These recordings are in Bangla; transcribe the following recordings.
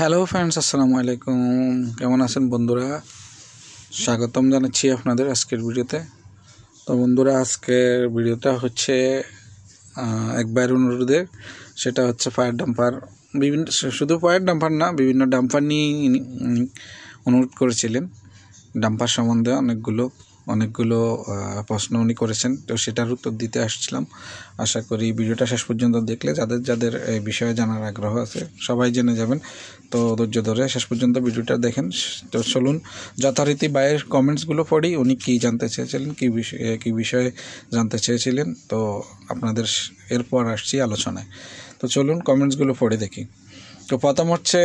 হ্যালো ফ্রেন্ডস, আসসালামু আলাইকুম। কেমন আছেন বন্ধুরা? স্বাগতম জানাচ্ছি আপনাদের আজকের ভিডিওতে। তো বন্ধুরা, আজকের ভিডিওটা হচ্ছে এক ভাইয়ের অনুরোধে। সেটা হচ্ছে ফায়ার ডাম্পার। বিভিন্ন শুধু ফায়ার ডাম্পার না, বিভিন্ন ডাম্পার নিয়ে অনুরোধ করেছিলেন। ডাম্পার সম্বন্ধে অনেকগুলো প্রশ্ন উনি করেছেন, তো সেটার উত্তর দিতে আসছিলাম। আশা করি ভিডিওটা শেষ পর্যন্ত দেখলে যাদের এই বিষয়ে জানার আগ্রহ আছে সবাই জেনে যাবেন। তো ধৈর্য ধরে শেষ পর্যন্ত ভিডিওটা দেখেন। তো চলুন যথারীতি বাইরের কমেন্টসগুলো পড়ি। উনি কী জানতে চেয়েছিলেন, কী বিষয়ে জানতে চেয়েছিলেন, তো আপনাদের এরপর আসছি আলোচনায়। তো চলুন কমেন্টসগুলো পড়ে দেখি। তো প্রথম হচ্ছে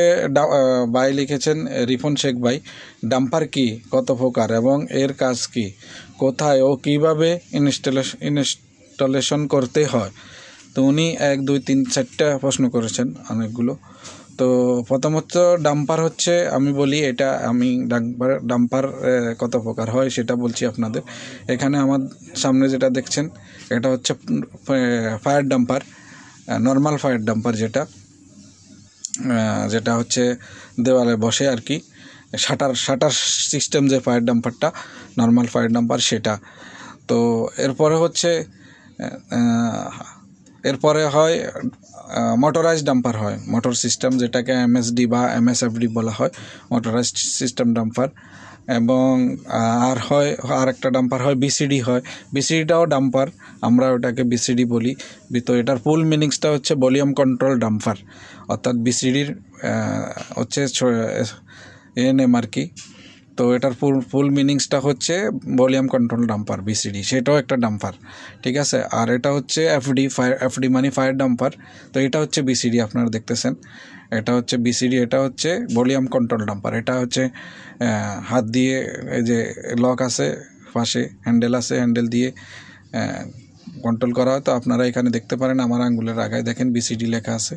ভাই লিখেছেন, রিফন শেখ ভাই, ডাম্পার কি, কত প্রকার এবং এর কাজ কি, কোথায় ও কীভাবে ইনস্টলেশন করতে হয়। তো উনি 1 2 3 4টা প্রশ্ন করেছেন, অনেকগুলো। তো প্রথমত ডাম্পার হচ্ছে, আমি বলি এটা আমি ডাম্পার কত প্রকার হয় সেটা বলছি আপনাদের। এখানে আমার সামনে যেটা দেখছেন এটা হচ্ছে fire dumper, normal fire dumper, যেটা হচ্ছে দেওয়ালে বসে আর কি, শাটার সিস্টেম যে ফায়ার ডাম্পারটা, নর্মাল ফায়ার ডাম্পার সেটা। তো এরপরে হয় মোটরাইজড ডাম্পার হয়, মোটর সিস্টেম, যেটাকে এমএসডি বা এমএসএফডি বলা হয়, মোটরাইজড সিস্টেম ডাম্পার। এবং আর একটা ডাম্পার হয় বিসিডি হয়। বিসিডিটাও ডাম্পার, আমরা ওটাকে বিসিডি বলি। তো এটার ফুল মিনিংসটা হচ্ছে ভলিউম কন্ট্রোল ডাম্পার, অর্থাৎ বিসিডির হচ্ছে এএনএম আর কি। তো এটার ফুল মিনিংসটা হচ্ছে ভলিউম কন্ট্রোল ডাম্পার, বিসিডি, সেটাও একটা ডাম্পার, ঠিক আছে। আর এটা হচ্ছে এফডি মানে ফায়ার ডাম্পার। তো এটা হচ্ছে বিসিডি, আপনারা দেখতেছেন, এটা হচ্ছে বিসিডি, এটা হচ্ছে ভলিউম কন্ট্রোল ডাম্পার। এটা হচ্ছে হাত দিয়ে, এই যে লক আছে পাশে, হ্যান্ডেল আছে, হ্যান্ডেল দিয়ে কন্ট্রোল করা হয়। তো আপনারা এখানে দেখতে পারেন, আমার আঙ্গুলের আগায় দেখেন বিসিডি লেখা আছে।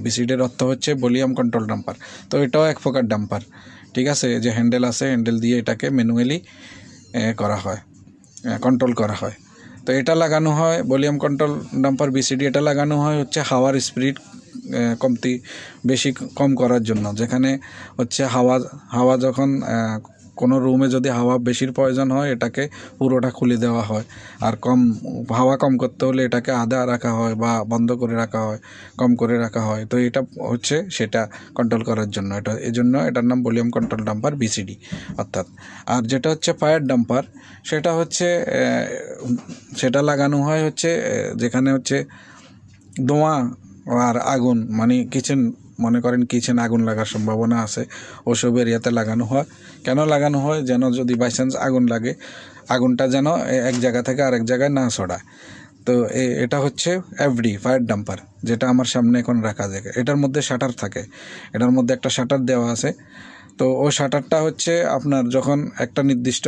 বিসিডির অর্থ হচ্ছে ভলিউম কন্ট্রোল ডাম্পার। তো এটাও এক প্রকার ডাম্পার, ঠিক আছে। যে হ্যান্ডেল আছে, হ্যান্ডেল দিয়ে এটাকে ম্যানুয়ালি কন্ট্রোল করা হয়। তো এটা লাগানো হয় ভলিউম কন্ট্রোল ডাম্পার বিসিডি, এটা লাগানো হয় হচ্ছে হাওয়ার স্পিড কম করার জন্য। যেখানে হচ্ছে হাওয়া যখন কোনো রুমে যদি হাওয়া বেশির প্রয়োজন হয়, এটাকে পুরোটা খুলে দেওয়া হয়। আর হাওয়া কম করতে হলে এটাকে আধা রাখা হয় বা বন্ধ করে রাখা হয়, কম করে রাখা হয়। তো এটা হচ্ছে সেটা কন্ট্রোল করার জন্য, এই জন্য এটার নাম ভলিউম কন্ট্রোল ডাম্পার বিসিডি অর্থাৎ। আর যেটা হচ্ছে ফায়ার ডাম্পার, সেটা লাগানো হয় হচ্ছে যেখানে হচ্ছে ধোঁয়া আর আগুন, মানে মনে করেন কিচেন আগুন লাগার সম্ভাবনা আছে, ওসব এরিয়াতে লাগানো হয়। কেন লাগানো হয়? যেন যদি বাই চান্স আগুন লাগে, আগুনটা যেন এক জায়গা থেকে আরেক জায়গায় না ছড়ায়। তো এটা হচ্ছে এফডি ফায়ার ডাম্পার, যেটা আমার সামনে এখন রাখা যায়। এটার মধ্যে শাটার থাকে, এটার মধ্যে একটা শাটার দেওয়া আছে। তো ওই শাটারটা হচ্ছে আপনার যখন একটা নির্দিষ্ট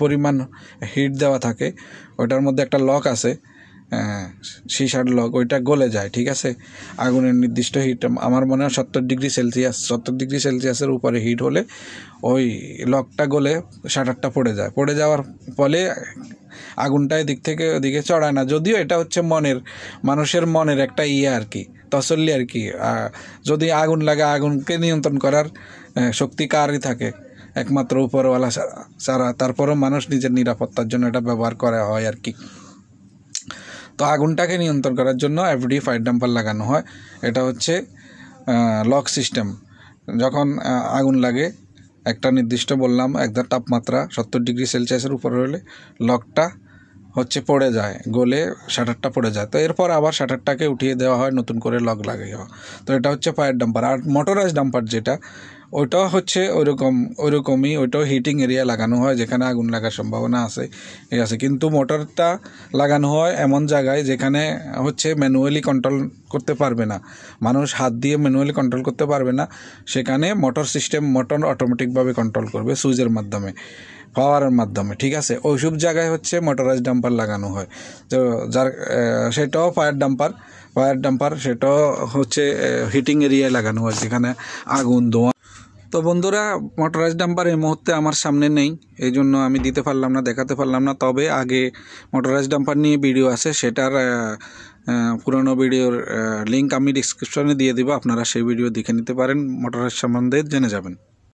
পরিমাণ হিট দেওয়া থাকে, ওইটার মধ্যে একটা লক আছে, সিসার লক, ওইটা গলে যায়, ঠিক আছে। আগুনের নির্দিষ্ট হিট, আমার মনে হয় 70 ডিগ্রি সেলসিয়াসের উপরে হিট হলে ওই লকটা গলে শাটারটা পড়ে যাওয়ার ফলে আগুনটা এদিক থেকে ওদিকে চড়ায় না। যদিও এটা হচ্ছে মানুষের মনের একটা আর কি, তসল্লি আর কি। যদি আগুন লাগে, আগুনকে নিয়ন্ত্রণ করার শক্তি কারই থাকে? একমাত্র উপরওয়ালা ছাড়া। তারপরেও মানুষ নিজের নিরাপত্তার জন্য এটা ব্যবহার করা হয় আর কি। তো আগুনটাকে নিয়ন্ত্রণ করার জন্য এফডি ফায়ার ডাম্পার লাগানো হয়। এটা হচ্ছে লক সিস্টেম। যখন আগুন লাগে, একটা নির্দিষ্ট বললাম একদম তাপমাত্রা 70 ডিগ্রি সেলসিয়াসের উপরে হলে লকটা হচ্ছে পড়ে যায়, গলে শাটারটা পড়ে যায়। তো এরপর আবার শাটারটাকে উঠিয়ে দেওয়া হয়, নতুন করে লক লাগিয়ে হয়। তো এটা হচ্ছে ফায়ার ডাম্পার। আর মোটরাইজ ডাম্পার যেটা, ওইটাও হচ্ছে ওইরকমই, ওইটাও হিটিং এরিয়া লাগানো হয় যেখানে আগুন লাগার সম্ভাবনা আছে, ঠিক আছে। কিন্তু মোটরটা লাগানো হয় এমন জায়গায় যেখানে হচ্ছে ম্যানুয়ালি কন্ট্রোল করতে পারবে না, মানুষ হাত দিয়ে ম্যানুয়ালি কন্ট্রোল করতে পারবে না। সেখানে মোটর অটোমেটিকভাবে কন্ট্রোল করবে সুইচের মাধ্যমে, পাওয়ারের মাধ্যমে, ঠিক আছে। ওইসব জায়গায় হচ্ছে মোটরাইজ ডাম্পার লাগানো হয়। তো সেটাও ফায়ার ডাম্পার, সেটাও হচ্ছে হিটিং এরিয়ায় লাগানো হয় যেখানে আগুন ধোঁয়া। তো বন্ধুরা, মোটরাইজ ডাম্পার এই মুহূর্তে আমার সামনে নেই, এই জন্য আমি দিতে পারলাম না, দেখাতে পারলাম না। তবে আগে মোটরাইজ ডাম্পার নিয়ে ভিডিও আছে, সেটার পুরনো ভিডিওর লিঙ্ক আমি ডিসক্রিপশনে দিয়ে দিব, আপনারা সেই ভিডিও দেখে নিতে পারেন, মোটরাইজ সম্বন্ধে জেনে যাবেন।